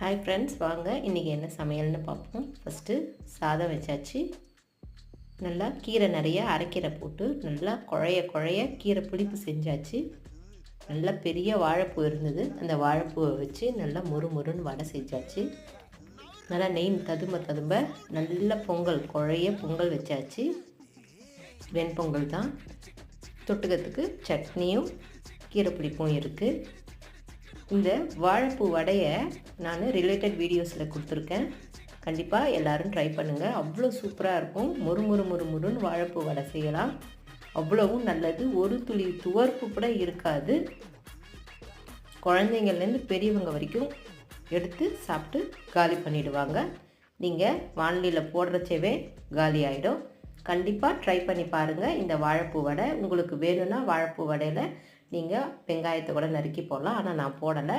Hi friends, வாங்க இன்றைக்கி என்ன சமையல்னு பார்ப்போம். ஃபஸ்ட்டு சாதம் வச்சாச்சு. நல்லா கீரை நிறைய அரைக்கீரை போட்டு நல்லா குழைய கீரை புளிப்பு செஞ்சாச்சு. நல்லா பெரிய வாழைப்பூ இருந்தது, அந்த வாழைப்பூவை வச்சு நல்லா முறுமுறுன்னு வடை செஞ்சாச்சு. நல்லா நெய் ததும்ப நல்ல பொங்கல் பொங்கல் வச்சாச்சு. வெண்பொங்கல் தான். தொட்டுக்கிறதுக்கு சட்னியும் கீரை புளிப்பும் இருக்குது. இந்த வாழைப்பூ வடையை நான் ரிலேட்டட் வீடியோஸில் கொடுத்துருக்கேன். கண்டிப்பாக எல்லோரும் ட்ரை பண்ணுங்கள். அவ்வளோ சூப்பராக இருக்கும். முறுமுறுன்னு வாழைப்பூ வடை செய்யலாம். அவ்வளவும் நல்லது. ஒரு துளி துவர்ப்பு கூட இருக்காது. குழந்தைங்கள்லேருந்து பெரியவங்க வரைக்கும் எடுத்து சாப்பிட்டு காலி பண்ணிவிடுவாங்க. நீங்கள் வானலியில் போடுறச்சவே காலி ஆகிடும். கண்டிப்பாக ட்ரை பண்ணி பாருங்கள் இந்த வாழைப்பூ வடை. உங்களுக்கு வேணும்னா வாழைப்பூ வடையில் நீங்கள் வெங்காயத்தை கூட நறுக்கி போடலாம், ஆனால் நான் போடலை.